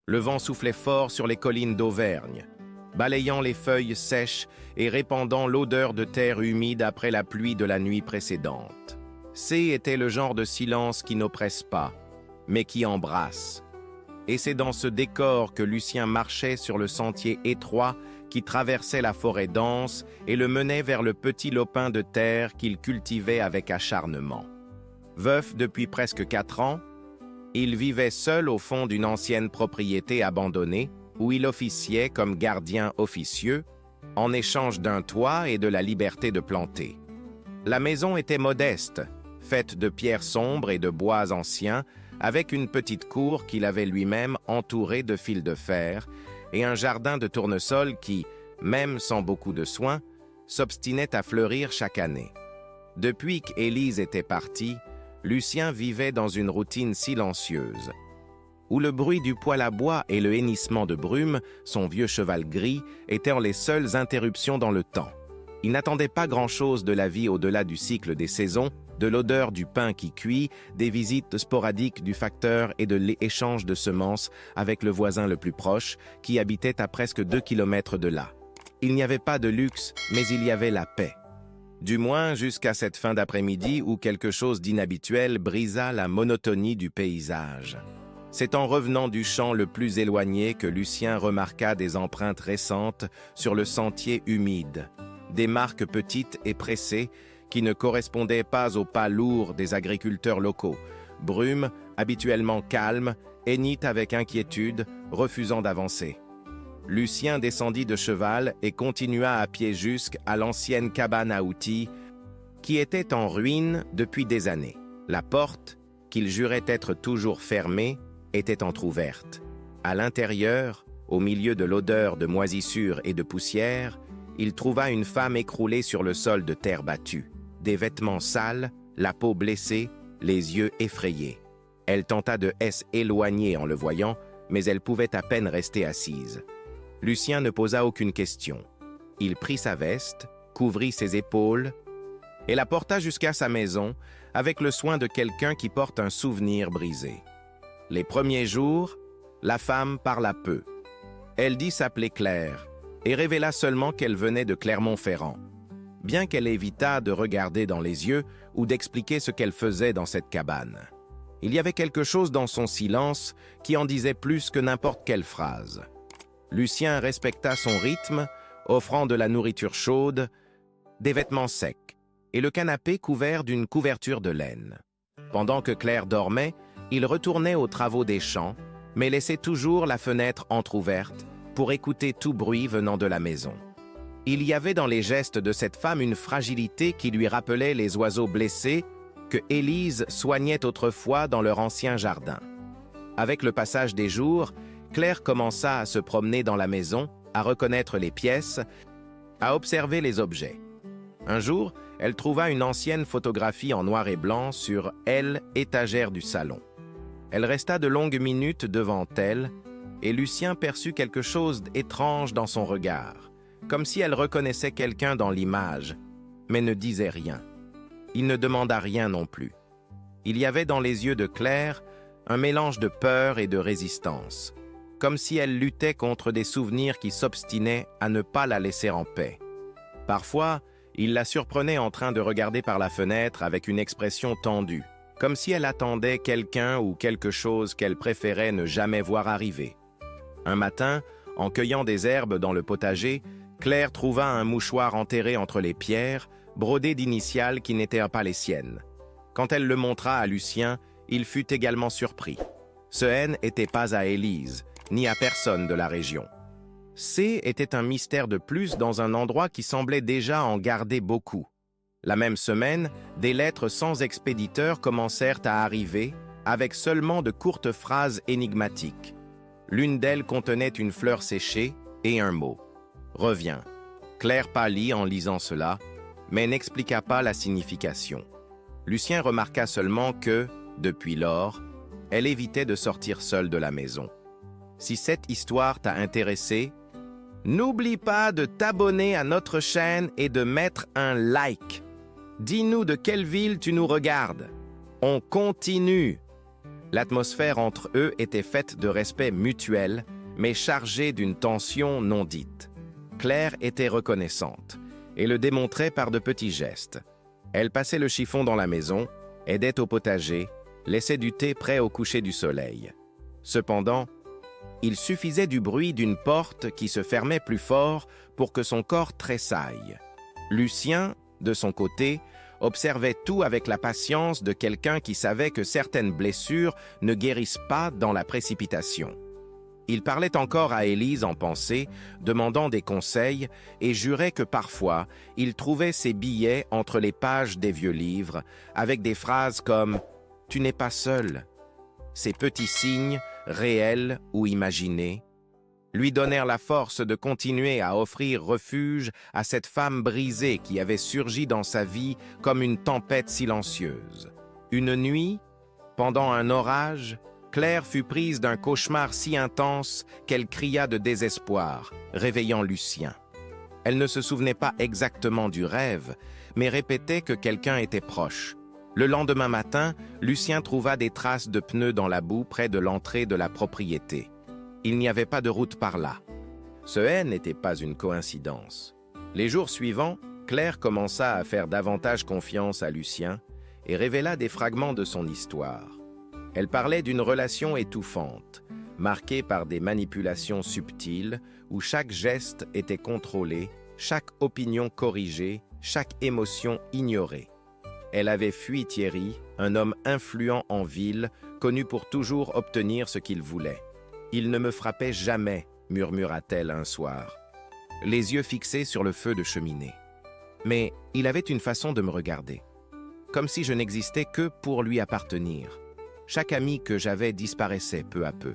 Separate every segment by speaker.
Speaker 1: Le vent soufflait fort sur les collines d'Auvergne, balayant les feuilles sèches et répandant l'odeur de terre humide après la pluie de la nuit précédente. C était le genre de silence qui n'oppresse pas, mais qui embrasse. Et c'est dans ce décor que Lucien marchait sur le sentier étroit qui traversait la forêt dense et le menait vers le petit lopin de terre qu'il cultivait avec acharnement. Veuf depuis presque 4 ans, il vivait seul au fond d'une ancienne propriété abandonnée où il officiait comme gardien officieux en échange d'un toit et de la liberté de planter. La maison était modeste, faite de pierres sombres et de bois anciens, avec une petite cour qu'il avait lui-même entourée de fils de fer et un jardin de tournesol qui, même sans beaucoup de soins, s'obstinait à fleurir chaque année. Depuis qu'Élise était partie, Lucien vivait dans une routine silencieuse, où le bruit du poêle à bois et le hennissement de Brume, son vieux cheval gris, étaient les seules interruptions dans le temps. Il n'attendait pas grand-chose de la vie au-delà du cycle des saisons, de l'odeur du pain qui cuit, des visites sporadiques du facteur et de l'échange de semences avec le voisin le plus proche, qui habitait à presque 2 kilomètres de là. Il n'y avait pas de luxe, mais il y avait la paix. Du moins jusqu'à cette fin d'après-midi où quelque chose d'inhabituel brisa la monotonie du paysage. C'est en revenant du champ le plus éloigné que Lucien remarqua des empreintes récentes sur le sentier humide, des marques petites et pressées qui ne correspondaient pas aux pas lourds des agriculteurs locaux. Brume, habituellement calme, hennit avec inquiétude, refusant d'avancer. Lucien descendit de cheval et continua à pied jusqu'à l'ancienne cabane à outils qui était en ruine depuis des années. La porte, qu'il jurait être toujours fermée, était entr'ouverte. À l'intérieur, au milieu de l'odeur de moisissure et de poussière, il trouva une femme écroulée sur le sol de terre battue, des vêtements sales, la peau blessée, les yeux effrayés. Elle tenta de s'éloigner en le voyant, mais elle pouvait à peine rester assise. Lucien ne posa aucune question. Il prit sa veste, couvrit ses épaules et la porta jusqu'à sa maison avec le soin de quelqu'un qui porte un souvenir brisé. Les premiers jours, la femme parla peu. Elle dit s'appeler Claire et révéla seulement qu'elle venait de Clermont-Ferrand, bien qu'elle évita de regarder dans les yeux ou d'expliquer ce qu'elle faisait dans cette cabane. Il y avait quelque chose dans son silence qui en disait plus que n'importe quelle phrase. Lucien respecta son rythme, offrant de la nourriture chaude, des vêtements secs et le canapé couvert d'une couverture de laine. Pendant que Claire dormait, il retournait aux travaux des champs, mais laissait toujours la fenêtre entr'ouverte pour écouter tout bruit venant de la maison. Il y avait dans les gestes de cette femme une fragilité qui lui rappelait les oiseaux blessés que Élise soignait autrefois dans leur ancien jardin. Avec le passage des jours, Claire commença à se promener dans la maison, à reconnaître les pièces, à observer les objets. Un jour, elle trouva une ancienne photographie en noir et blanc sur l'étagère du salon. Elle resta de longues minutes devant elle, et Lucien perçut quelque chose d'étrange dans son regard, comme si elle reconnaissait quelqu'un dans l'image, mais ne disait rien. Il ne demanda rien non plus. Il y avait dans les yeux de Claire un mélange de peur et de résistance, comme si elle luttait contre des souvenirs qui s'obstinaient à ne pas la laisser en paix. Parfois, il la surprenait en train de regarder par la fenêtre avec une expression tendue, comme si elle attendait quelqu'un ou quelque chose qu'elle préférait ne jamais voir arriver. Un matin, en cueillant des herbes dans le potager, Claire trouva un mouchoir enterré entre les pierres, brodé d'initiales qui n'étaient pas les siennes. Quand elle le montra à Lucien, il fut également surpris. Ce N n'était pas à Élise, ni à personne de la région. C était un mystère de plus dans un endroit qui semblait déjà en garder beaucoup. La même semaine, des lettres sans expéditeur commencèrent à arriver, avec seulement de courtes phrases énigmatiques. L'une d'elles contenait une fleur séchée et un mot. « Reviens ». Claire pâlit en lisant cela, mais n'expliqua pas la signification. Lucien remarqua seulement que, depuis lors, elle évitait de sortir seule de la maison. Si cette histoire t'a intéressé, n'oublie pas de t'abonner à notre chaîne et de mettre un like. Dis-nous de quelle ville tu nous regardes. On continue. L'atmosphère entre eux était faite de respect mutuel, mais chargée d'une tension non dite. Claire était reconnaissante et le démontrait par de petits gestes. Elle passait le chiffon dans la maison, aidait au potager, laissait du thé prêt au coucher du soleil. Cependant, il suffisait du bruit d'une porte qui se fermait plus fort pour que son corps tressaille. Lucien, de son côté, observait tout avec la patience de quelqu'un qui savait que certaines blessures ne guérissent pas dans la précipitation. Il parlait encore à Élise en pensée, demandant des conseils, et jurait que parfois, il trouvait ses billets entre les pages des vieux livres, avec des phrases comme « Tu n'es pas seul ». Ces petits signes, réels ou imaginés, lui donnèrent la force de continuer à offrir refuge à cette femme brisée qui avait surgi dans sa vie comme une tempête silencieuse. Une nuit, pendant un orage, Claire fut prise d'un cauchemar si intense qu'elle cria de désespoir, réveillant Lucien. Elle ne se souvenait pas exactement du rêve, mais répétait que quelqu'un était proche. Le lendemain matin, Lucien trouva des traces de pneus dans la boue près de l'entrée de la propriété. Il n'y avait pas de route par là. Ce n'était pas une coïncidence. Les jours suivants, Claire commença à faire davantage confiance à Lucien et révéla des fragments de son histoire. Elle parlait d'une relation étouffante, marquée par des manipulations subtiles, où chaque geste était contrôlé, chaque opinion corrigée, chaque émotion ignorée. Elle avait fui Thierry, un homme influent en ville, connu pour toujours obtenir ce qu'il voulait. « Il ne me frappait jamais », murmura-t-elle un soir, les yeux fixés sur le feu de cheminée. Mais il avait une façon de me regarder, comme si je n'existais que pour lui appartenir. Chaque ami que j'avais disparaissait peu à peu.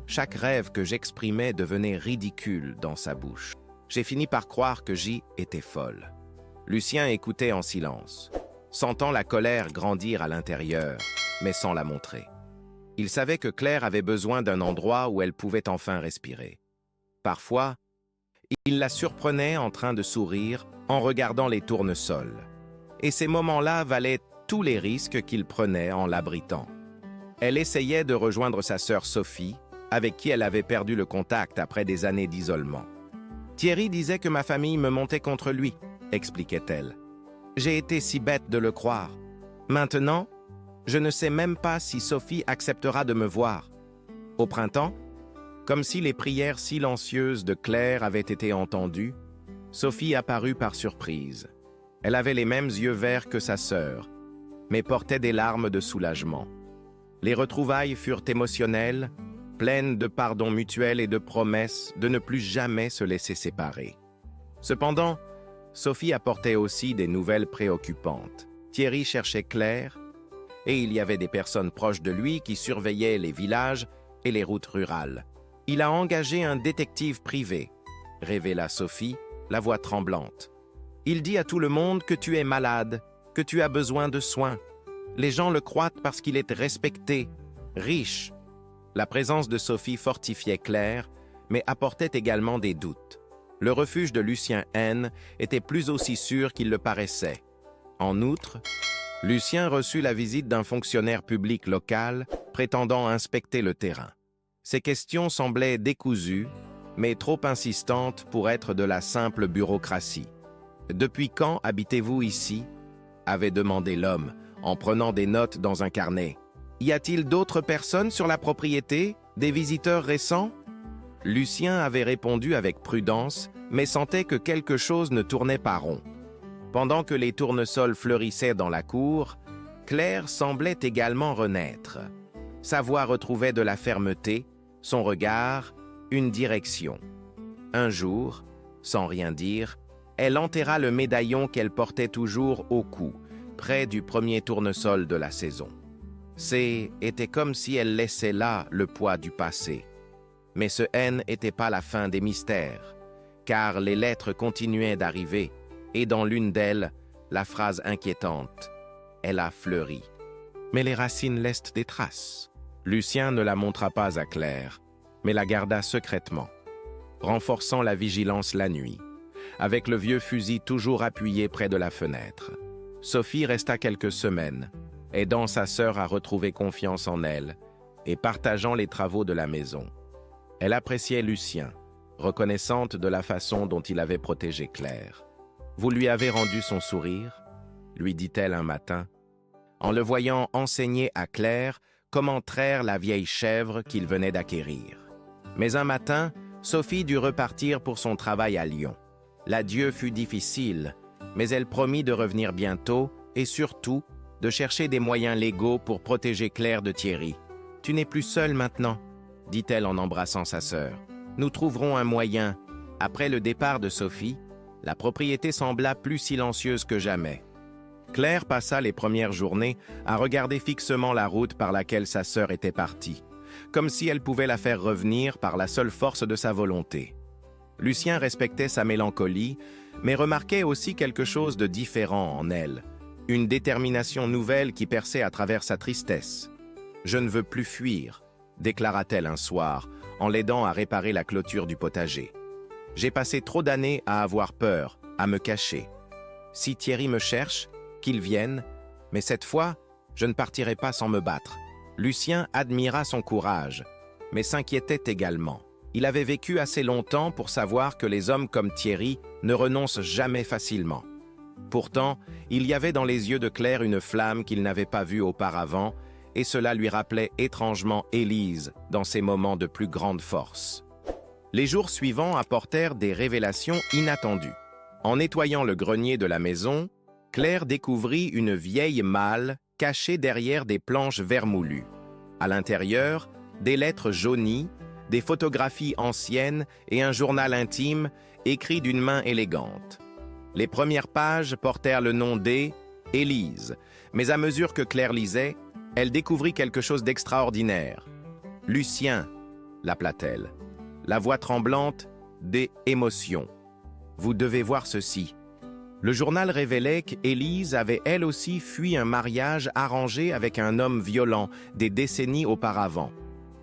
Speaker 1: Chaque rêve que j'exprimais devenait ridicule dans sa bouche. J'ai fini par croire que J était folle. Lucien écoutait en silence, sentant la colère grandir à l'intérieur, mais sans la montrer. Il savait que Claire avait besoin d'un endroit où elle pouvait enfin respirer. Parfois, il la surprenait en train de sourire en regardant les tournesols. Et ces moments-là valaient tous les risques qu'il prenait en l'abritant. Elle essayait de rejoindre sa sœur Sophie, avec qui elle avait perdu le contact après des années d'isolement. « Thierry disait que ma famille me montait contre lui », expliquait-elle. « J'ai été si bête de le croire. Maintenant, je ne sais même pas si Sophie acceptera de me voir. » Au printemps, comme si les prières silencieuses de Claire avaient été entendues, Sophie apparut par surprise. Elle avait les mêmes yeux verts que sa sœur, mais portait des larmes de soulagement. Les retrouvailles furent émotionnelles, pleines de pardon mutuel et de promesses de ne plus jamais se laisser séparer. Cependant, Sophie apportait aussi des nouvelles préoccupantes. Thierry cherchait Claire, et il y avait des personnes proches de lui qui surveillaient les villages et les routes rurales. « Il a engagé un détective privé », révéla Sophie, la voix tremblante. « Il dit à tout le monde que tu es malade, que tu as besoin de soins. Les gens le croient parce qu'il est respecté, riche. » La présence de Sophie fortifiait Claire, mais apportait également des doutes. Le refuge de Lucien N était plus aussi sûr qu'il le paraissait. En outre, Lucien reçut la visite d'un fonctionnaire public local prétendant inspecter le terrain. Ces questions semblaient décousues, mais trop insistantes pour être de la simple bureaucratie. « Depuis quand habitez-vous ici ?» avait demandé l'homme, en prenant des notes dans un carnet. « Y a-t-il d'autres personnes sur la propriété, des visiteurs récents ?» Lucien avait répondu avec prudence, mais sentait que quelque chose ne tournait pas rond. Pendant que les tournesols fleurissaient dans la cour, Claire semblait également renaître. Sa voix retrouvait de la fermeté, son regard, une direction. Un jour, sans rien dire, elle enterra le médaillon qu'elle portait toujours au cou, près du premier tournesol de la saison. C'était comme si elle laissait là le poids du passé. Mais ce N n'était pas la fin des mystères, car les lettres continuaient d'arriver, et dans l'une d'elles, la phrase inquiétante « Elle a fleuri ». Mais les racines laissent des traces. Lucien ne la montra pas à Claire, mais la garda secrètement, renforçant la vigilance la nuit, avec le vieux fusil toujours appuyé près de la fenêtre. Sophie resta quelques semaines, aidant sa sœur à retrouver confiance en elle et partageant les travaux de la maison. Elle appréciait Lucien, reconnaissante de la façon dont il avait protégé Claire. « Vous lui avez rendu son sourire ?» lui dit-elle un matin, en le voyant enseigner à Claire comment traire la vieille chèvre qu'il venait d'acquérir. Mais un matin, Sophie dut repartir pour son travail à Lyon. L'adieu fut difficile, mais elle promit de revenir bientôt et surtout de chercher des moyens légaux pour protéger Claire de Thierry. « Tu n'es plus seule maintenant », dit-elle en embrassant sa sœur. « Nous trouverons un moyen. » Après le départ de Sophie, la propriété sembla plus silencieuse que jamais. Claire passa les premières journées à regarder fixement la route par laquelle sa sœur était partie, comme si elle pouvait la faire revenir par la seule force de sa volonté. Lucien respectait sa mélancolie, mais remarquait aussi quelque chose de différent en elle, une détermination nouvelle qui perçait à travers sa tristesse. « Je ne veux plus fuir », déclara-t-elle un soir, en l'aidant à réparer la clôture du potager. « J'ai passé trop d'années à avoir peur, à me cacher. Si Thierry me cherche, qu'il vienne, mais cette fois, je ne partirai pas sans me battre. » Lucien admira son courage, mais s'inquiétait également. Il avait vécu assez longtemps pour savoir que les hommes comme Thierry ne renoncent jamais facilement. Pourtant, il y avait dans les yeux de Claire une flamme qu'il n'avait pas vue auparavant, et cela lui rappelait étrangement Élise dans ses moments de plus grande force. Les jours suivants apportèrent des révélations inattendues. En nettoyant le grenier de la maison, Claire découvrit une vieille malle cachée derrière des planches vermoulues. À l'intérieur, des lettres jaunies, des photographies anciennes et un journal intime écrit d'une main élégante. Les premières pages portèrent le nom d'Élise, mais à mesure que Claire lisait, elle découvrit quelque chose d'extraordinaire. « Lucien », l'appela-t-elle, la voix tremblante des émotions. « Vous devez voir ceci. » Le journal révélait qu'Élise avait elle aussi fui un mariage arrangé avec un homme violent des décennies auparavant.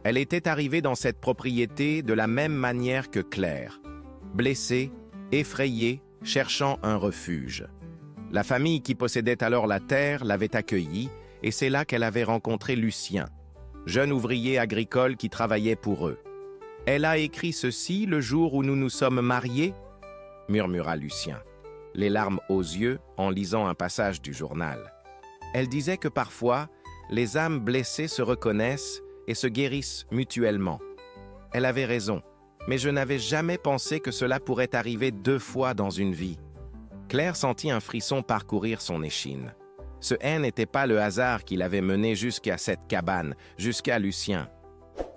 Speaker 1: Elle était arrivée dans cette propriété de la même manière que Claire, blessée, effrayée, cherchant un refuge. La famille qui possédait alors la terre l'avait accueillie, et c'est là qu'elle avait rencontré Lucien, jeune ouvrier agricole qui travaillait pour eux. « Elle a écrit ceci le jour où nous nous sommes mariés ?» murmura Lucien, les larmes aux yeux en lisant un passage du journal. Elle disait que parfois, les âmes blessées se reconnaissent et se guérissent mutuellement. Elle avait raison, mais je n'avais jamais pensé que cela pourrait arriver 2 fois dans une vie. Claire sentit un frisson parcourir son échine. Ce n'était pas le hasard qui l'avait mené jusqu'à cette cabane, jusqu'à Lucien.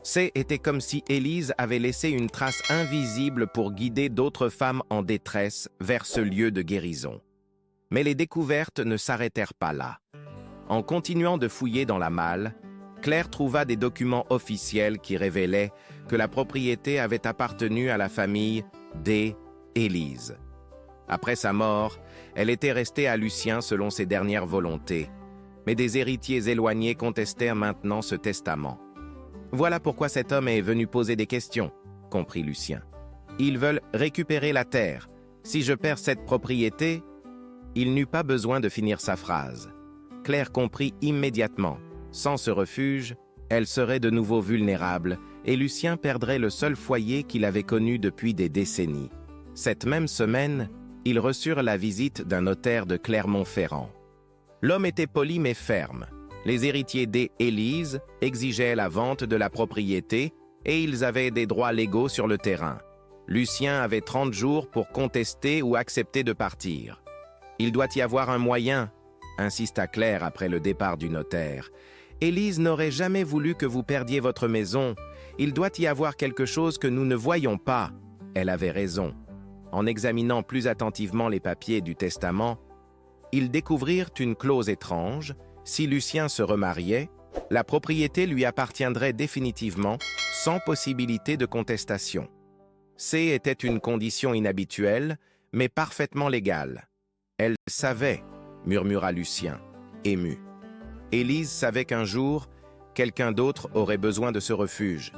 Speaker 1: C'était comme si Élise avait laissé une trace invisible pour guider d'autres femmes en détresse vers ce lieu de guérison. Mais les découvertes ne s'arrêtèrent pas là. En continuant de fouiller dans la malle, Claire trouva des documents officiels qui révélaient que la propriété avait appartenu à la famille d'Élise. Après sa mort, elle était restée à Lucien selon ses dernières volontés, mais des héritiers éloignés contestèrent maintenant ce testament. Voilà pourquoi cet homme est venu poser des questions, comprit Lucien. Ils veulent récupérer la terre. Si je perds cette propriété, il n'eut pas besoin de finir sa phrase. Claire comprit immédiatement. Sans ce refuge, elle serait de nouveau vulnérable et Lucien perdrait le seul foyer qu'il avait connu depuis des décennies. Cette même semaine, ils reçurent la visite d'un notaire de Clermont-Ferrand. L'homme était poli mais ferme. Les héritiers d'Élise exigeaient la vente de la propriété et ils avaient des droits légaux sur le terrain. Lucien avait 30 jours pour contester ou accepter de partir. « Il doit y avoir un moyen », insista Claire après le départ du notaire. « Élise n'aurait jamais voulu que vous perdiez votre maison. Il doit y avoir quelque chose que nous ne voyons pas. » Elle avait raison. En examinant plus attentivement les papiers du testament, ils découvrirent une clause étrange. Si Lucien se remariait, la propriété lui appartiendrait définitivement, sans possibilité de contestation. C'était une condition inhabituelle, mais parfaitement légale. Elle savait, murmura Lucien, ému. Élise savait qu'un jour, quelqu'un d'autre aurait besoin de ce refuge.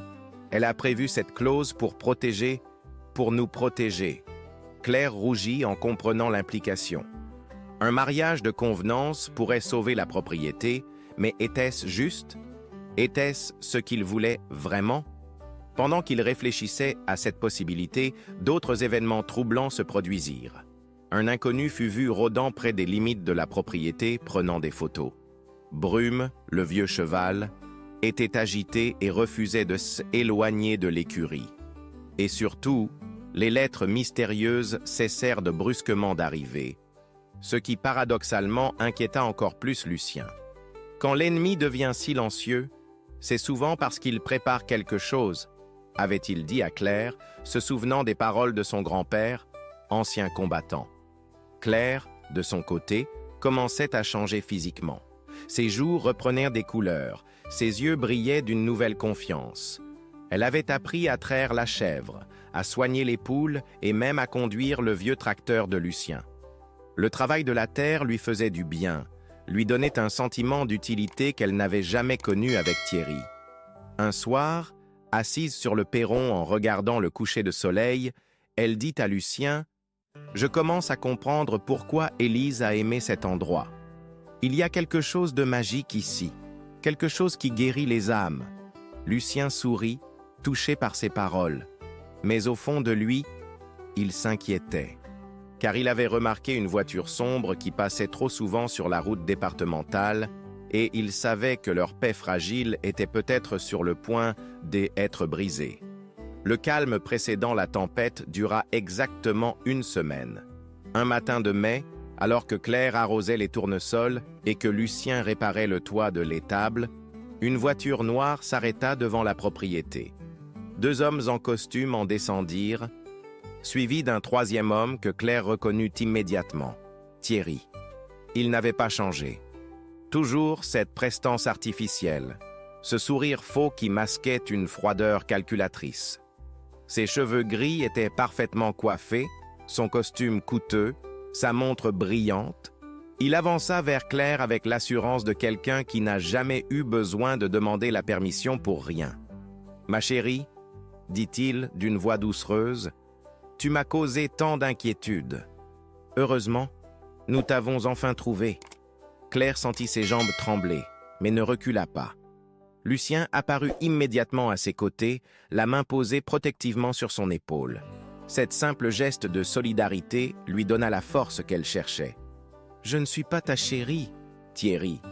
Speaker 1: Elle a prévu cette clause pour nous protéger. Claire rougit en comprenant l'implication. Un mariage de convenance pourrait sauver la propriété, mais était-ce juste? Était-ce ce qu'il voulait vraiment? Pendant qu'il réfléchissait à cette possibilité, d'autres événements troublants se produisirent. Un inconnu fut vu rôdant près des limites de la propriété, prenant des photos. Brume, le vieux cheval, était agité et refusait de s'éloigner de l'écurie. Et surtout, les lettres mystérieuses cessèrent de brusquement d'arriver, ce qui paradoxalement inquiéta encore plus Lucien. Quand l'ennemi devient silencieux, c'est souvent parce qu'il prépare quelque chose, avait-il dit à Claire, se souvenant des paroles de son grand-père, ancien combattant. Claire, de son côté, commençait à changer physiquement. Ses joues reprenèrent des couleurs, ses yeux brillaient d'une nouvelle confiance. Elle avait appris à traire la chèvre, à soigner les poules et même à conduire le vieux tracteur de Lucien. Le travail de la terre lui faisait du bien, lui donnait un sentiment d'utilité qu'elle n'avait jamais connu avec Thierry. Un soir, assise sur le perron en regardant le coucher de soleil, elle dit à Lucien « Je commence à comprendre pourquoi Élise a aimé cet endroit. Il y a quelque chose de magique ici, quelque chose qui guérit les âmes. » Lucien sourit, touché par ces paroles. Mais au fond de lui, il s'inquiétait, car il avait remarqué une voiture sombre qui passait trop souvent sur la route départementale, et il savait que leur paix fragile était peut-être sur le point d'être brisée. Le calme précédant la tempête dura exactement une semaine. Un matin de mai, alors que Claire arrosait les tournesols et que Lucien réparait le toit de l'étable, une voiture noire s'arrêta devant la propriété. Deux hommes en costume en descendirent, suivis d'un troisième homme que Claire reconnut immédiatement, Thierry. Il n'avait pas changé. Toujours cette prestance artificielle, ce sourire faux qui masquait une froideur calculatrice. Ses cheveux gris étaient parfaitement coiffés, son costume coûteux, sa montre brillante. Il avança vers Claire avec l'assurance de quelqu'un qui n'a jamais eu besoin de demander la permission pour rien. « Ma chérie, dit-il d'une voix doucereuse, tu m'as causé tant d'inquiétude. Heureusement, nous t'avons enfin trouvé. » Claire sentit ses jambes trembler, mais ne recula pas. Lucien apparut immédiatement à ses côtés, la main posée protectivement sur son épaule. Cet simple geste de solidarité lui donna la force qu'elle cherchait. « Je ne suis pas ta chérie, Thierry, »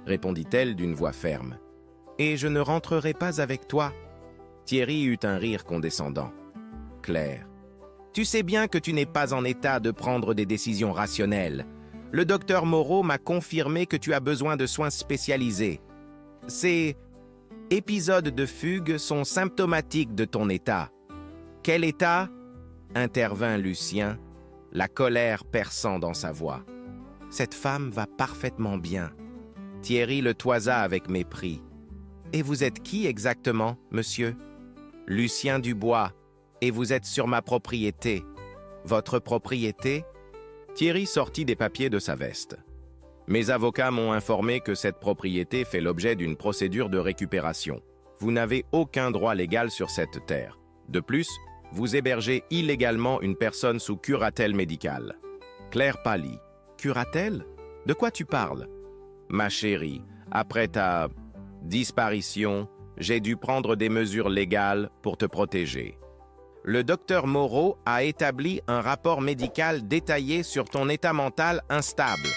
Speaker 1: répondit-elle d'une voix ferme. « Et je ne rentrerai pas avec toi. » Thierry eut un rire condescendant. « Claire, tu sais bien que tu n'es pas en état de prendre des décisions rationnelles. Le docteur Moreau m'a confirmé que tu as besoin de soins spécialisés. Ces épisodes de fugue sont symptomatiques de ton état. » « Quel état ?» intervint Lucien, la colère perçant dans sa voix. « Cette femme va parfaitement bien. » Thierry le toisa avec mépris. « Et vous êtes qui exactement, monsieur ?»« Lucien Dubois, et vous êtes sur ma propriété. »« Votre propriété ?» Thierry sortit des papiers de sa veste. « Mes avocats m'ont informé que cette propriété fait l'objet d'une procédure de récupération. Vous n'avez aucun droit légal sur cette terre. De plus, vous hébergez illégalement une personne sous curatelle médicale. » Claire pâlit. « Curatelle? De quoi tu parles? » « Ma chérie, après ta disparition, j'ai dû prendre des mesures légales pour te protéger. Le docteur Moreau a établi un rapport médical détaillé sur ton état mental instable.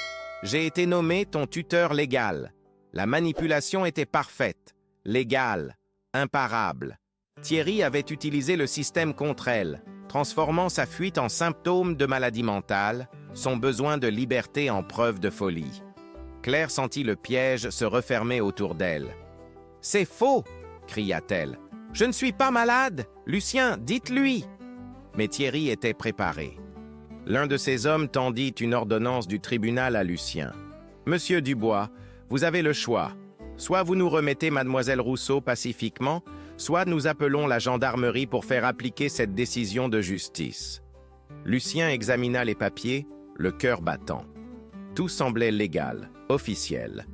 Speaker 1: J'ai été nommé ton tuteur légal. La manipulation était parfaite, légale, imparable. Thierry avait utilisé le système contre elle, transformant sa fuite en symptôme de maladie mentale, son besoin de liberté en preuve de folie. Claire sentit le piège se refermer autour d'elle. « C'est faux !» cria-t-elle. « Je ne suis pas malade! Lucien, dites-lui !» Mais Thierry était préparé. L'un de ses hommes tendit une ordonnance du tribunal à Lucien. « Monsieur Dubois, vous avez le choix. Soit vous nous remettez mademoiselle Rousseau pacifiquement, soit nous appelons la gendarmerie pour faire appliquer cette décision de justice. » Lucien examina les papiers, le cœur battant. Tout semblait légal, officiel.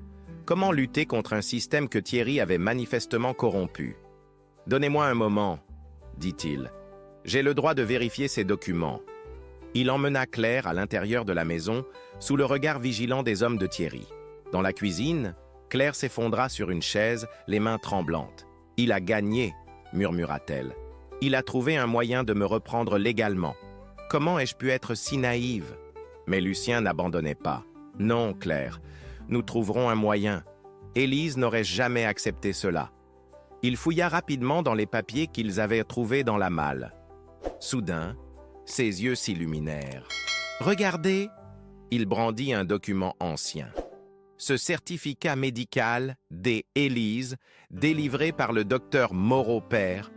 Speaker 1: Comment lutter contre un système que Thierry avait manifestement corrompu? « Donnez-moi un moment, » dit-il. « J'ai le droit de vérifier ces documents. » Il emmena Claire à l'intérieur de la maison, sous le regard vigilant des hommes de Thierry. Dans la cuisine, Claire s'effondra sur une chaise, les mains tremblantes. « Il a gagné !» murmura-t-elle. « Il a trouvé un moyen de me reprendre légalement. Comment ai-je pu être si naïve ?» Mais Lucien n'abandonnait pas. « Non, Claire, nous trouverons un moyen. Élise n'aurait jamais accepté cela. » Il fouilla rapidement dans les papiers qu'ils avaient trouvés dans la malle. Soudain, ses yeux s'illuminèrent. « Regardez !» Il brandit un document ancien. Ce certificat médical d'« Élise, délivré par le docteur Moreau père,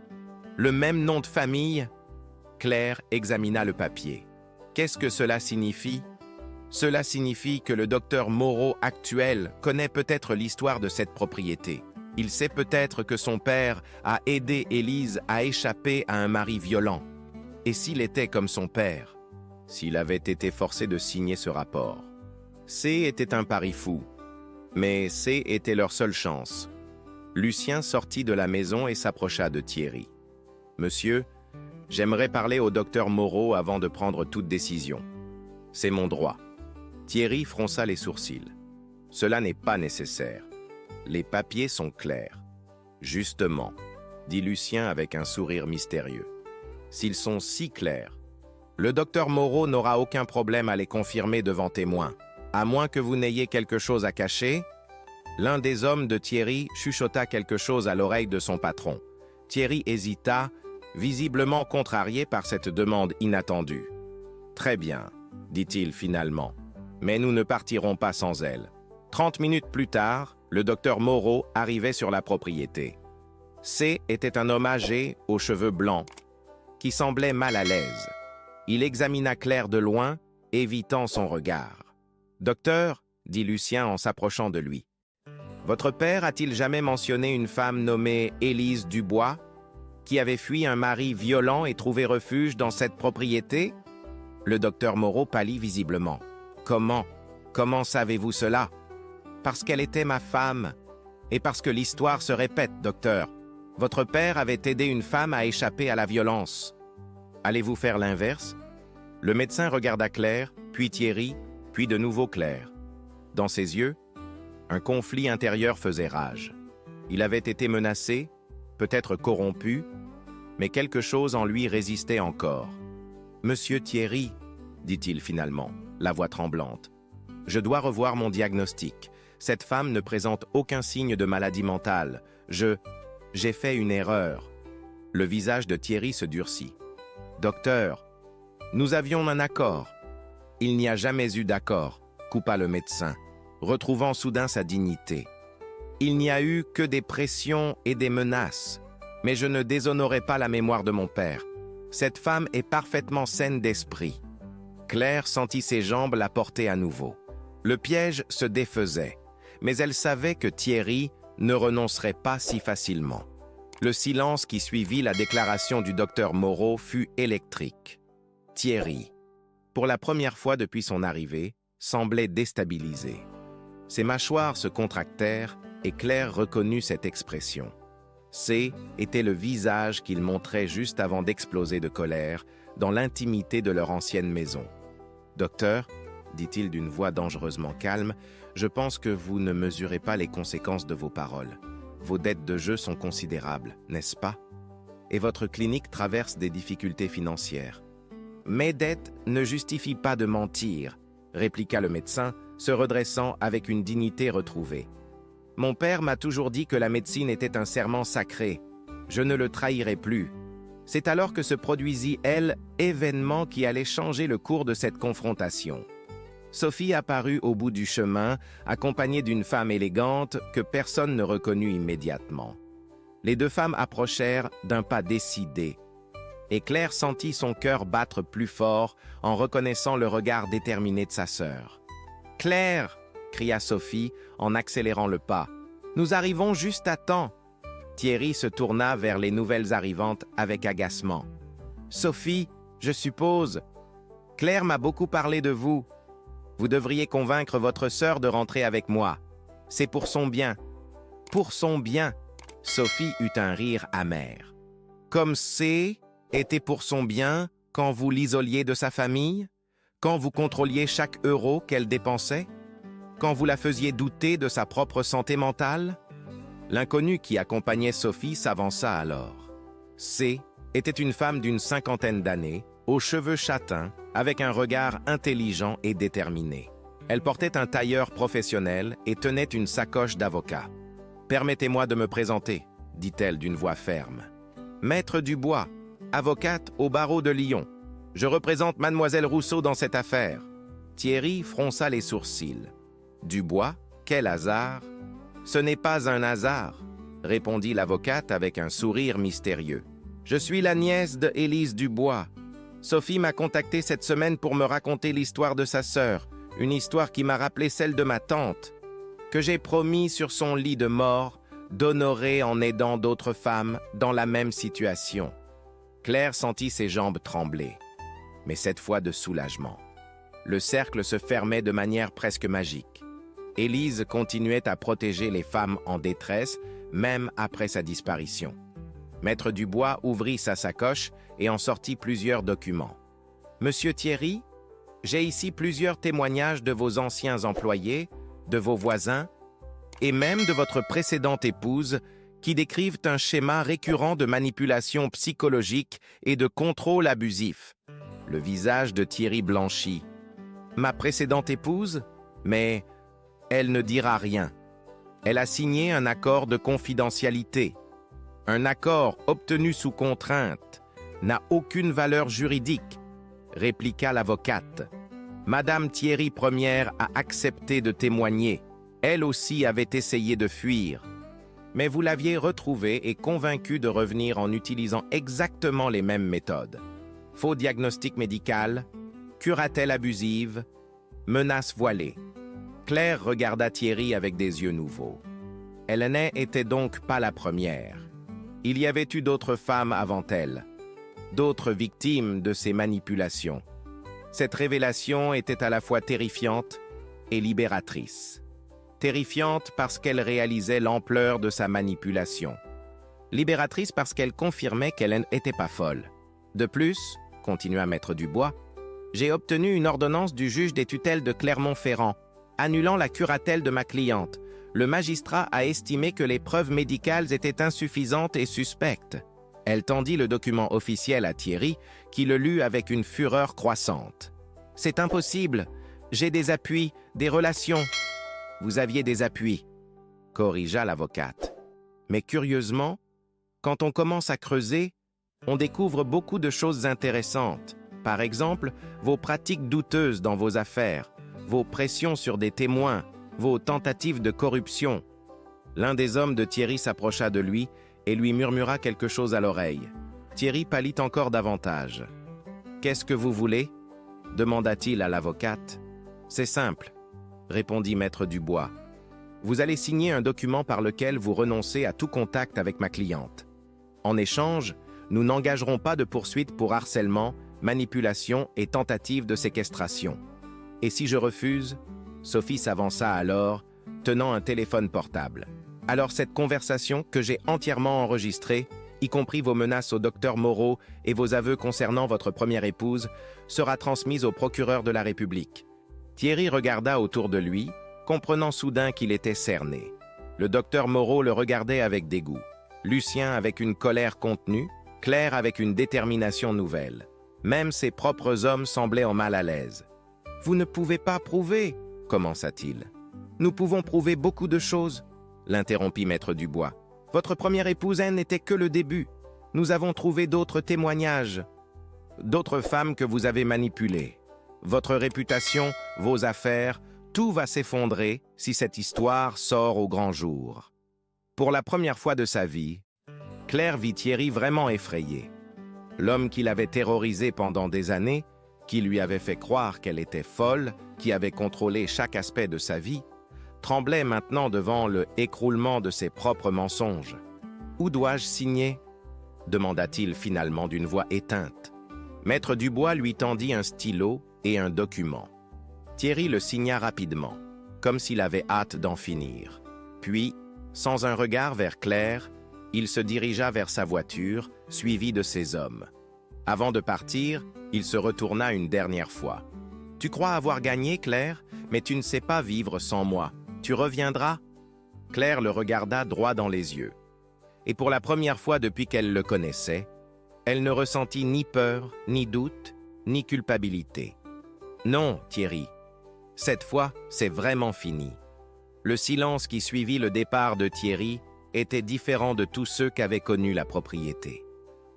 Speaker 1: le même nom de famille. Claire examina le papier. Qu'est-ce que cela signifie? Cela signifie que le docteur Moreau actuel connaît peut-être l'histoire de cette propriété. Il sait peut-être que son père a aidé Élise à échapper à un mari violent. Et s'il était comme son père? S'il avait été forcé de signer ce rapport? C était un pari fou. Mais C était leur seule chance. Lucien sortit de la maison et s'approcha de Thierry. « Monsieur, j'aimerais parler au docteur Moreau avant de prendre toute décision. C'est mon droit. » Thierry fronça les sourcils. « Cela n'est pas nécessaire. Les papiers sont clairs. »« Justement, » dit Lucien avec un sourire mystérieux. « S'ils sont si clairs, le docteur Moreau n'aura aucun problème à les confirmer devant témoins. À moins que vous n'ayez quelque chose à cacher. » L'un des hommes de Thierry chuchota quelque chose à l'oreille de son patron. Thierry hésita, visiblement contrarié par cette demande inattendue. « Très bien, » dit-il finalement, « mais nous ne partirons pas sans elle. » 30 minutes plus tard, le docteur Moreau arrivait sur la propriété. C était un homme âgé, aux cheveux blancs, qui semblait mal à l'aise. Il examina Claire de loin, évitant son regard. « Docteur, » dit Lucien en s'approchant de lui, « votre père a-t-il jamais mentionné une femme nommée Élise Dubois, qui avait fui un mari violent et trouvé refuge dans cette propriété ?» Le docteur Moreau pâlit visiblement. « Comment savez-vous cela ?»« Parce qu'elle était ma femme, et parce que l'histoire se répète, docteur. Votre père avait aidé une femme à échapper à la violence. Allez-vous faire l'inverse ?» Le médecin regarda Claire, puis Thierry, puis de nouveau Claire. Dans ses yeux, un conflit intérieur faisait rage. Il avait été menacé, peut-être corrompu, mais quelque chose en lui résistait encore. « Monsieur Thierry, » dit-il finalement, la voix tremblante, « je dois revoir mon diagnostic. Cette femme ne présente aucun signe de maladie mentale. J'ai fait une erreur. » Le visage de Thierry se durcit. « Docteur, nous avions un accord. » « Il n'y a jamais eu d'accord, » coupa le médecin, retrouvant soudain sa dignité. « Il n'y a eu que des pressions et des menaces. Mais je ne déshonorais pas la mémoire de mon père. Cette femme est parfaitement saine d'esprit. » Claire sentit ses jambes la porter à nouveau. Le piège se défaisait, mais elle savait que Thierry ne renoncerait pas si facilement. Le silence qui suivit la déclaration du docteur Moreau fut électrique. Thierry, pour la première fois depuis son arrivée, semblait déstabilisé. Ses mâchoires se contractèrent et Claire reconnut cette expression. C était le visage qu'il montrait juste avant d'exploser de colère dans l'intimité de leur ancienne maison. « Docteur, » dit-il d'une voix dangereusement calme, « je pense que vous ne mesurez pas les conséquences de vos paroles. Vos dettes de jeu sont considérables, n'est-ce pas? Et votre clinique traverse des difficultés financières. »« Mes dettes ne justifient pas de mentir, » répliqua le médecin, se redressant avec une dignité retrouvée. « Mon père m'a toujours dit que la médecine était un serment sacré. Je ne le trahirai plus. » C'est alors que se produisit, événement qui allait changer le cours de cette confrontation. Sophie apparut au bout du chemin, accompagnée d'une femme élégante que personne ne reconnut immédiatement. Les deux femmes approchèrent d'un pas décidé, et Claire sentit son cœur battre plus fort en reconnaissant le regard déterminé de sa sœur. « Claire !» cria Sophie en accélérant le pas. « Nous arrivons juste à temps !» Thierry se tourna vers les nouvelles arrivantes avec agacement. « Sophie, je suppose. Claire m'a beaucoup parlé de vous. Vous devriez convaincre votre sœur de rentrer avec moi. C'est pour son bien. » « Pour son bien !» Sophie eut un rire amer. « Comme c'est était pour son bien quand vous l'isoliez de sa famille, quand vous contrôliez chaque euro qu'elle dépensait? quand vous la faisiez douter de sa propre santé mentale? L'inconnu qui accompagnait Sophie s'avança alors. C était une femme d'une cinquantaine d'années, aux cheveux châtains, avec un regard intelligent et déterminé. Elle portait un tailleur professionnel et tenait une sacoche d'avocat. « Permettez-moi de me présenter », dit-elle d'une voix ferme. « Maître Dubois, avocate au barreau de Lyon. Je représente Mademoiselle Rousseau dans cette affaire. » Thierry fronça les sourcils. « Dubois, quel hasard !»« Ce n'est pas un hasard, » répondit l'avocate avec un sourire mystérieux. « Je suis la nièce de Élise Dubois. Sophie m'a contacté cette semaine pour me raconter l'histoire de sa sœur, une histoire qui m'a rappelé celle de ma tante, que j'ai promis sur son lit de mort d'honorer en aidant d'autres femmes dans la même situation. » Claire sentit ses jambes trembler, mais cette fois de soulagement. Le cercle se fermait de manière presque magique. Élise continuait à protéger les femmes en détresse, même après sa disparition. Maître Dubois ouvrit sa sacoche et en sortit plusieurs documents. « Monsieur Thierry, j'ai ici plusieurs témoignages de vos anciens employés, de vos voisins, et même de votre précédente épouse, qui décrivent un schéma récurrent de manipulation psychologique et de contrôle abusif. » Le visage de Thierry blanchit. « Ma précédente épouse? Mais elle ne dira rien. Elle a signé un accord de confidentialité. Un accord obtenu sous contrainte n'a aucune valeur juridique, » répliqua l'avocate. « Madame Thierry Première a accepté de témoigner. Elle aussi avait essayé de fuir. Mais vous l'aviez retrouvée et convaincue de revenir en utilisant exactement les mêmes méthodes. Faux diagnostic médical, curatelle abusive, menaces voilées. » Claire regarda Thierry avec des yeux nouveaux. Elle n'était donc pas la première. Il y avait eu d'autres femmes avant elle, d'autres victimes de ces manipulations. Cette révélation était à la fois terrifiante et libératrice. Terrifiante parce qu'elle réalisait l'ampleur de sa manipulation. Libératrice parce qu'elle confirmait qu'elle n'était pas folle. De plus, continua Maître Dubois, j'ai obtenu une ordonnance du juge des tutelles de Clermont-Ferrand, annulant la curatelle de ma cliente. Le magistrat a estimé que les preuves médicales étaient insuffisantes et suspectes. Elle tendit le document officiel à Thierry, qui le lut avec une fureur croissante. « C'est impossible. J'ai des appuis, des relations. » « Vous aviez des appuis, » corrigea l'avocate. Mais curieusement, quand on commence à creuser, on découvre beaucoup de choses intéressantes. Par exemple, vos pratiques douteuses dans vos affaires, vos pressions sur des témoins, vos tentatives de corruption. L'un des hommes de Thierry s'approcha de lui et lui murmura quelque chose à l'oreille. Thierry pâlit encore davantage. « Qu'est-ce que vous voulez » demanda-t-il à l'avocate. « C'est simple, » répondit Maître Dubois. « Vous allez signer un document par lequel vous renoncez à tout contact avec ma cliente. En échange, nous n'engagerons pas de poursuite pour harcèlement, manipulation et tentative de séquestration. Et si je refuse ?» Sophie s'avança alors, tenant un téléphone portable. « Alors cette conversation, que j'ai entièrement enregistrée, y compris vos menaces au docteur Moreau et vos aveux concernant votre première épouse, sera transmise au procureur de la République. » Thierry regarda autour de lui, comprenant soudain qu'il était cerné. Le docteur Moreau le regardait avec dégoût, Lucien avec une colère contenue, Claire avec une détermination nouvelle. Même ses propres hommes semblaient en mal à l'aise. « Vous ne pouvez pas prouver » commença-t-il. « Nous pouvons prouver beaucoup de choses » l'interrompit Maître Dubois. « Votre première épouse n'était que le début. Nous avons trouvé d'autres témoignages, d'autres femmes que vous avez manipulées. Votre réputation, vos affaires, tout va s'effondrer si cette histoire sort au grand jour. » Pour la première fois de sa vie, Claire vit Thierry vraiment effrayé. L'homme qui l'avait terrorisé pendant des années, qui lui avait fait croire qu'elle était folle, qui avait contrôlé chaque aspect de sa vie, tremblait maintenant devant le écroulement de ses propres mensonges. « Où dois-je signer ?» demanda-t-il finalement d'une voix éteinte. Maître Dubois lui tendit un stylo et un document. Thierry le signa rapidement, comme s'il avait hâte d'en finir. Puis, sans un regard vers Claire, il se dirigea vers sa voiture, suivi de ses hommes. Avant de partir, il se retourna une dernière fois. « Tu crois avoir gagné, Claire? Mais tu ne sais pas vivre sans moi. Tu reviendras ?» Claire le regarda droit dans les yeux. Et pour la première fois depuis qu'elle le connaissait, elle ne ressentit ni peur, ni doute, ni culpabilité. « Non, Thierry. Cette fois, c'est vraiment fini. » Le silence qui suivit le départ de Thierry était différent de tous ceux qu'avait connus la propriété.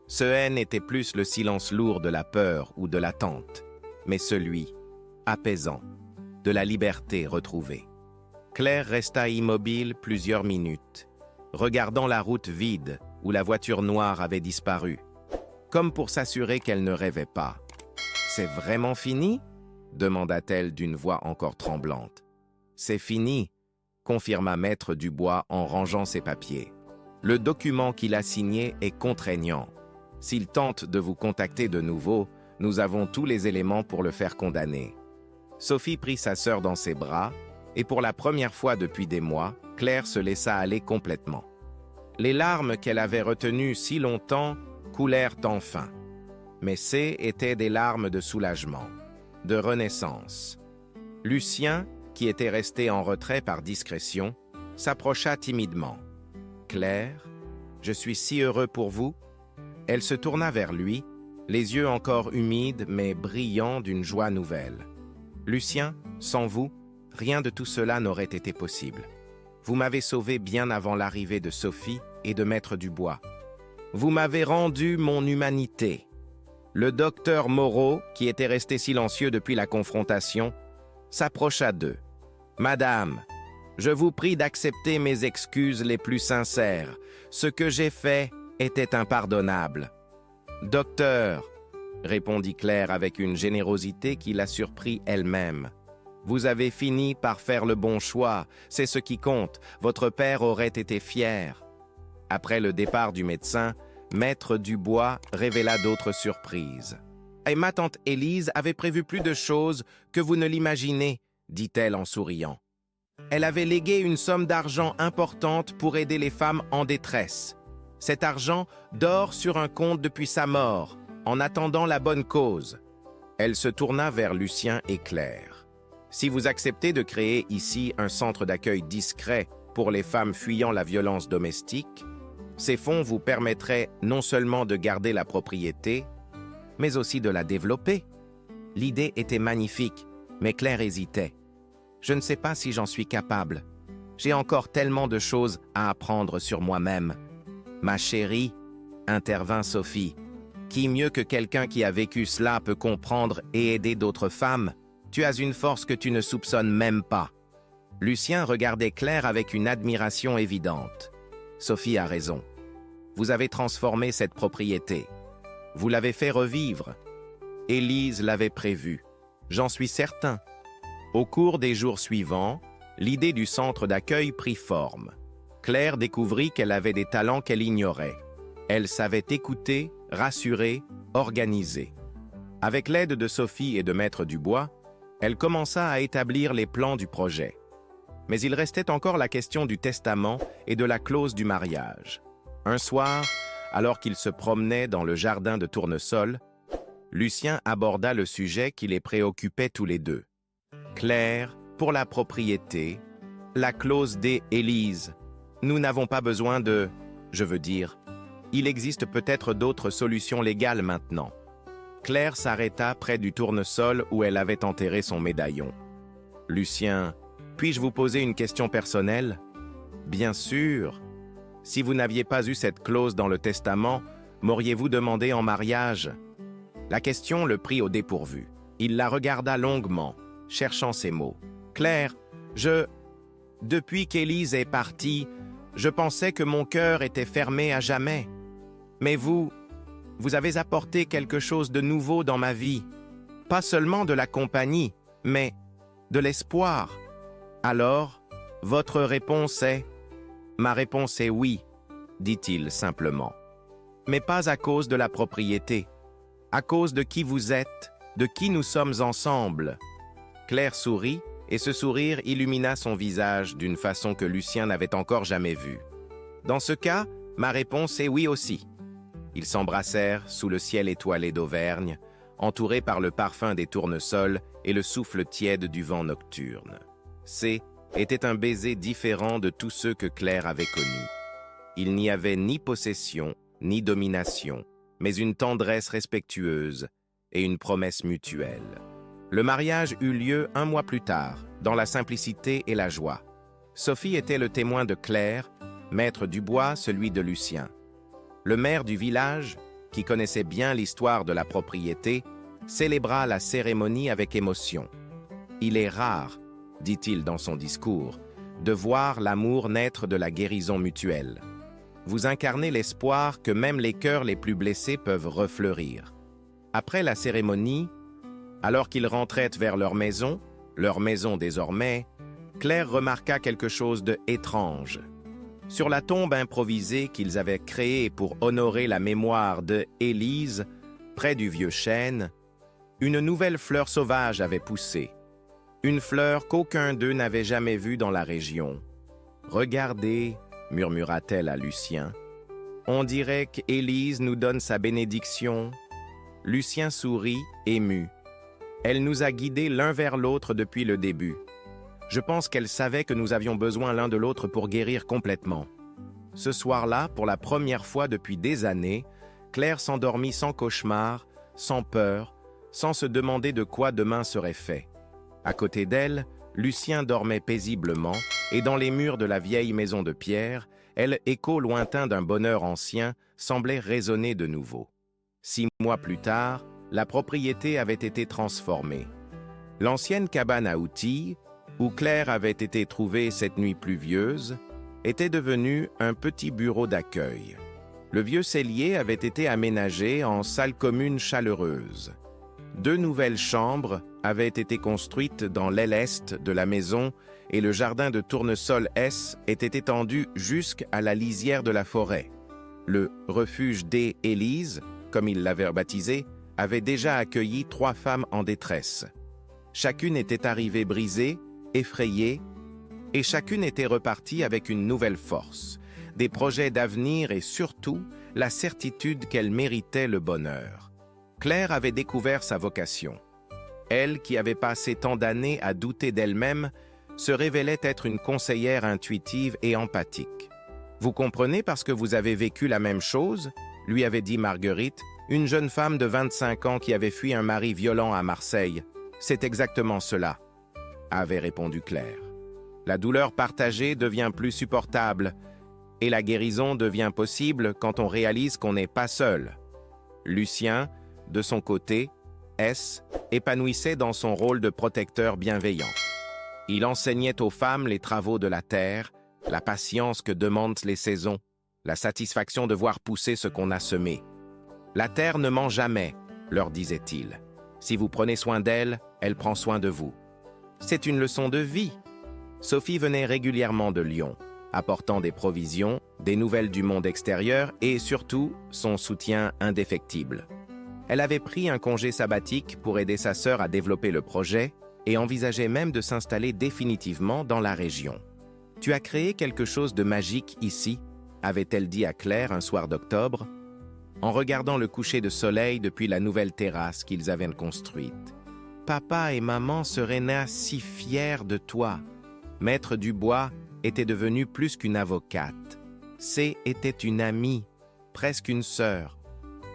Speaker 1: Ce haine était plus le silence lourd de la peur ou de l'attente, mais celui, apaisant, de la liberté retrouvée. Claire resta immobile plusieurs minutes, regardant la route vide où la voiture noire avait disparu, comme pour s'assurer qu'elle ne rêvait pas. « C'est vraiment fini ?» demanda-t-elle d'une voix encore tremblante. « C'est fini », confirma Maître Dubois en rangeant ses papiers. « Le document qu'il a signé est contraignant. S'il tente de vous contacter de nouveau, nous avons tous les éléments pour le faire condamner. » Sophie prit sa sœur dans ses bras, et pour la première fois depuis des mois, Claire se laissa aller complètement. Les larmes qu'elle avait retenues si longtemps coulèrent enfin. Mais ce étaient des larmes de soulagement, de renaissance. Lucien, qui était resté en retrait par discrétion, s'approcha timidement. « Claire, je suis si heureux pour vous. » Elle se tourna vers lui, les yeux encore humides mais brillants d'une joie nouvelle. « Lucien, sans vous, rien de tout cela n'aurait été possible. Vous m'avez sauvé bien avant l'arrivée de Sophie et de Maître Dubois. Vous m'avez rendu mon humanité. » Le docteur Moreau, qui était resté silencieux depuis la confrontation, s'approcha d'eux. « Madame, je vous prie d'accepter mes excuses les plus sincères. Ce que j'ai fait était impardonnable. »« Docteur, » répondit Claire avec une générosité qui la surprit elle-même. « Vous avez fini par faire le bon choix, c'est ce qui compte. Votre père aurait été fier. » Après le départ du médecin, Maître Dubois révéla d'autres surprises. « Et ma tante Élise avait prévu plus de choses que vous ne l'imaginez, » dit-elle en souriant. « Elle avait légué une somme d'argent importante pour aider les femmes en détresse. Cet argent dort sur un compte depuis sa mort, en attendant la bonne cause. » Elle se tourna vers Lucien et Claire. « Si vous acceptez de créer ici un centre d'accueil discret pour les femmes fuyant la violence domestique, ces fonds vous permettraient non seulement de garder la propriété, mais aussi de la développer. » L'idée était magnifique, mais Claire hésitait. « Je ne sais pas si j'en suis capable. J'ai encore tellement de choses à apprendre sur moi-même. » « Ma chérie, » intervint Sophie, « qui mieux que quelqu'un qui a vécu cela peut comprendre et aider d'autres femmes? Tu as une force que tu ne soupçonnes même pas. » Lucien regardait Claire avec une admiration évidente. « Sophie a raison. Vous avez transformé cette propriété. Vous l'avez fait revivre. Élise l'avait prévu. J'en suis certain. » Au cours des jours suivants, l'idée du centre d'accueil prit forme. Claire découvrit qu'elle avait des talents qu'elle ignorait. Elle savait écouter, rassurer, organiser. Avec l'aide de Sophie et de Maître Dubois, elle commença à établir les plans du projet. Mais il restait encore la question du testament et de la clause du mariage. Un soir, alors qu'ils se promenaient dans le jardin de Tournesol, Lucien aborda le sujet qui les préoccupait tous les deux. « Claire, pour la propriété, la clause des Élise. Nous n'avons pas besoin de... Je veux dire, il existe peut-être d'autres solutions légales maintenant. » Claire s'arrêta près du tournesol où elle avait enterré son médaillon. « Lucien, puis-je vous poser une question personnelle? » « Bien sûr. Si vous n'aviez pas eu cette clause dans le testament, m'auriez-vous demandé en mariage? » La question le prit au dépourvu. Il la regarda longuement, cherchant ses mots. « Claire, depuis qu'Élise est partie, je pensais que mon cœur était fermé à jamais. Mais vous avez apporté quelque chose de nouveau dans ma vie. Pas seulement de la compagnie, mais de l'espoir. Alors, votre réponse est... » « Ma réponse est oui, » dit-il simplement. « Mais pas à cause de la propriété. À cause de qui vous êtes, de qui nous sommes ensemble. » Claire sourit, et ce sourire illumina son visage d'une façon que Lucien n'avait encore jamais vue. « Dans ce cas, ma réponse est oui aussi. » Ils s'embrassèrent sous le ciel étoilé d'Auvergne, entouré par le parfum des tournesols et le souffle tiède du vent nocturne. C était un baiser différent de tous ceux que Claire avait connus. Il n'y avait ni possession, ni domination, mais une tendresse respectueuse et une promesse mutuelle. Le mariage eut lieu 1 mois plus tard, dans la simplicité et la joie. Sophie était le témoin de Claire, maître Dubois, celui de Lucien. Le maire du village, qui connaissait bien l'histoire de la propriété, célébra la cérémonie avec émotion. « Il est rare, dit-il dans son discours, de voir l'amour naître de la guérison mutuelle. Vous incarnez l'espoir que même les cœurs les plus blessés peuvent refleurir. » Après la cérémonie, alors qu'ils rentraient vers leur maison désormais, Claire remarqua quelque chose d'étrange. Sur la tombe improvisée qu'ils avaient créée pour honorer la mémoire de Élise, près du vieux chêne, une nouvelle fleur sauvage avait poussé. Une fleur qu'aucun d'eux n'avait jamais vue dans la région. « Regardez, » murmura-t-elle à Lucien. « On dirait qu'Élise nous donne sa bénédiction. » Lucien sourit, ému. « Elle nous a guidés l'un vers l'autre depuis le début. Je pense qu'elle savait que nous avions besoin l'un de l'autre pour guérir complètement. » Ce soir-là, pour la première fois depuis des années, Claire s'endormit sans cauchemar, sans peur, sans se demander de quoi demain serait fait. À côté d'elle, Lucien dormait paisiblement, et dans les murs de la vieille maison de pierre, écho lointain d'un bonheur ancien, semblait résonner de nouveau. 6 mois plus tard, la propriété avait été transformée. L'ancienne cabane à outils, où Claire avait été trouvée cette nuit pluvieuse, était devenue un petit bureau d'accueil. Le vieux cellier avait été aménagé en salle commune chaleureuse. 2 nouvelles chambres avaient été construites dans l'aile est de la maison et le jardin de tournesol S était étendu jusqu'à la lisière de la forêt. Le refuge des Élise, comme il l'avait baptisé, avait déjà accueilli 3 femmes en détresse. Chacune était arrivée brisée, effrayée, et chacune était repartie avec une nouvelle force, des projets d'avenir et surtout la certitude qu'elle méritait le bonheur. Claire avait découvert sa vocation. Elle, qui avait passé tant d'années à douter d'elle-même, se révélait être une conseillère intuitive et empathique. « Vous comprenez parce que vous avez vécu la même chose ?» lui avait dit Marguerite, une jeune femme de 25 ans qui avait fui un mari violent à Marseille. « C'est exactement cela, » avait répondu Claire. La douleur partagée devient plus supportable et la guérison devient possible quand on réalise qu'on n'est pas seul. Lucien, de son côté, épanouissait dans son rôle de protecteur bienveillant. Il enseignait aux femmes les travaux de la terre, la patience que demandent les saisons, la satisfaction de voir pousser ce qu'on a semé. « La terre ne ment jamais, » leur disait-il. « Si vous prenez soin d'elle, elle prend soin de vous. » C'est une leçon de vie. Sophie venait régulièrement de Lyon, apportant des provisions, des nouvelles du monde extérieur et surtout son soutien indéfectible. Elle avait pris un congé sabbatique pour aider sa sœur à développer le projet et envisageait même de s'installer définitivement dans la région. « Tu as créé quelque chose de magique ici », avait-elle dit à Claire un soir d'octobre, en regardant le coucher de soleil depuis la nouvelle terrasse qu'ils avaient construite. « Papa et maman seraient si fiers de toi. » Maître Dubois était devenue plus qu'une avocate. C était une amie, presque une sœur.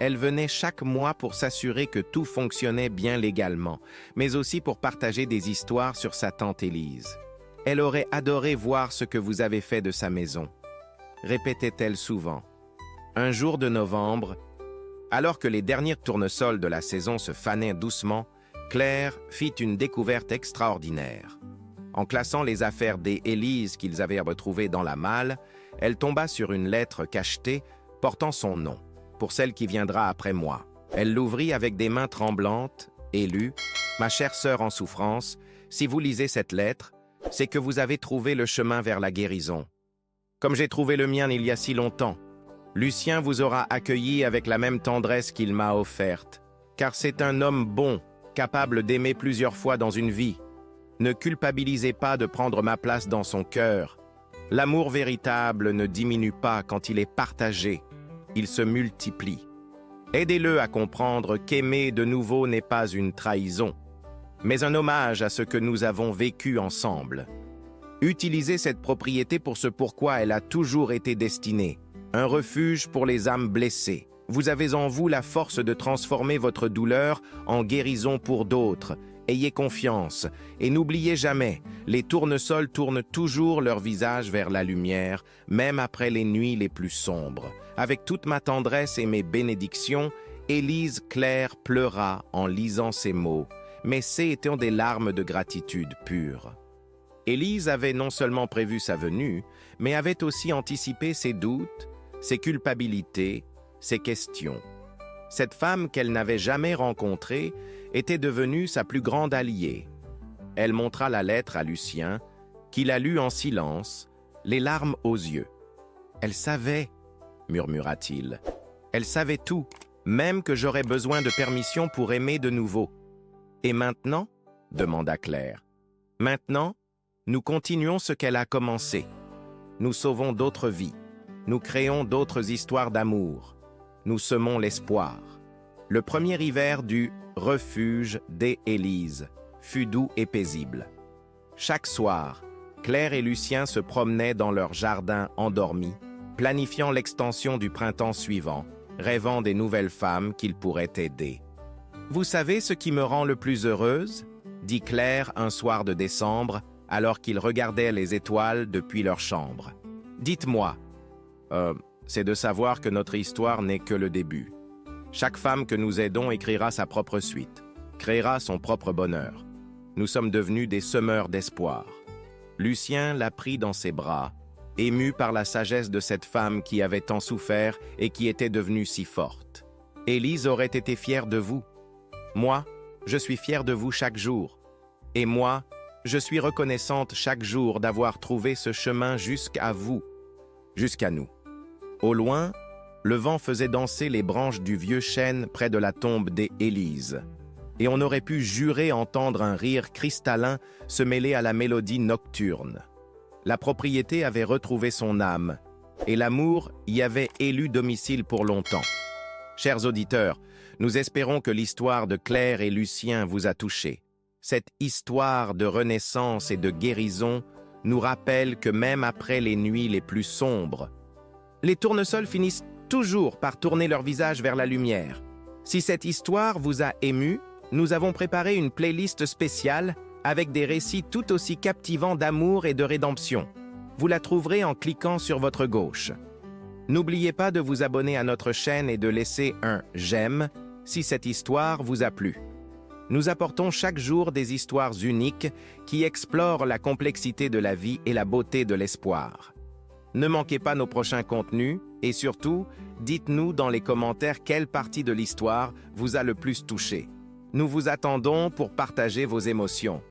Speaker 1: Elle venait chaque mois pour s'assurer que tout fonctionnait bien légalement, mais aussi pour partager des histoires sur sa tante Élise. Elle aurait adoré voir ce que vous avez fait de sa maison, répétait-elle souvent. Un jour de novembre, alors que les derniers tournesols de la saison se fanaient doucement, Claire fit une découverte extraordinaire. En classant les affaires des Élise qu'ils avaient retrouvées dans la malle, elle tomba sur une lettre cachetée portant son nom, pour celle qui viendra après moi. Elle l'ouvrit avec des mains tremblantes et lut « Ma chère sœur en souffrance, si vous lisez cette lettre, c'est que vous avez trouvé le chemin vers la guérison. Comme j'ai trouvé le mien il y a si longtemps, Lucien vous aura accueilli avec la même tendresse qu'il m'a offerte, car c'est un homme bon, capable d'aimer plusieurs fois dans une vie. Ne culpabilisez pas de prendre ma place dans son cœur. L'amour véritable ne diminue pas quand il est partagé, il se multiplie. Aidez-le à comprendre qu'aimer de nouveau n'est pas une trahison, mais un hommage à ce que nous avons vécu ensemble. Utilisez cette propriété pour ce pourquoi elle a toujours été destinée, un refuge pour les âmes blessées. Vous avez en vous la force de transformer votre douleur en guérison pour d'autres. Ayez confiance et n'oubliez jamais, les tournesols tournent toujours leur visage vers la lumière, même après les nuits les plus sombres. Avec toute ma tendresse et mes bénédictions, Élise Claire pleura en lisant ces mots, mais ces étaient des larmes de gratitude pure. Élise avait non seulement prévu sa venue, mais avait aussi anticipé ses doutes, ses culpabilités, ses questions. Cette femme qu'elle n'avait jamais rencontrée était devenue sa plus grande alliée. Elle montra la lettre à Lucien, qui la lut en silence, les larmes aux yeux. « Elle savait, » murmura-t-il. « Elle savait tout, même que j'aurais besoin de permission pour aimer de nouveau. »« Et maintenant ?» demanda Claire. « Maintenant, nous continuons ce qu'elle a commencé. Nous sauvons d'autres vies. Nous créons d'autres histoires d'amour. Nous semons l'espoir. » Le premier hiver du refuge d'Élise fut doux et paisible. Chaque soir, Claire et Lucien se promenaient dans leur jardin endormis, planifiant l'extension du printemps suivant, rêvant des nouvelles femmes qu'ils pourraient aider. « Vous savez ce qui me rend le plus heureuse ?» dit Claire un soir de décembre, alors qu'ils regardaient les étoiles depuis leur chambre. « Dites-moi. » C'est de savoir que notre histoire n'est que le début. Chaque femme que nous aidons écrira sa propre suite, créera son propre bonheur. Nous sommes devenus des semeurs d'espoir. Lucien la prit dans ses bras, ému par la sagesse de cette femme qui avait tant souffert et qui était devenue si forte. Élise aurait été fière de vous. Moi, je suis fière de vous chaque jour. Et moi, je suis reconnaissante chaque jour d'avoir trouvé ce chemin jusqu'à vous, jusqu'à nous. Au loin, le vent faisait danser les branches du vieux chêne près de la tombe d'Élise, et on aurait pu jurer entendre un rire cristallin se mêler à la mélodie nocturne. La propriété avait retrouvé son âme, et l'amour y avait élu domicile pour longtemps. Chers auditeurs, nous espérons que l'histoire de Claire et Lucien vous a touchés. Cette histoire de renaissance et de guérison nous rappelle que même après les nuits les plus sombres, les tournesols finissent toujours par tourner leur visage vers la lumière. Si cette histoire vous a ému, nous avons préparé une playlist spéciale avec des récits tout aussi captivants d'amour et de rédemption. Vous la trouverez en cliquant sur votre gauche. N'oubliez pas de vous abonner à notre chaîne et de laisser un « j'aime » si cette histoire vous a plu. Nous apportons chaque jour des histoires uniques qui explorent la complexité de la vie et la beauté de l'espoir. Ne manquez pas nos prochains contenus et surtout, dites-nous dans les commentaires quelle partie de l'histoire vous a le plus touché. Nous vous attendons pour partager vos émotions.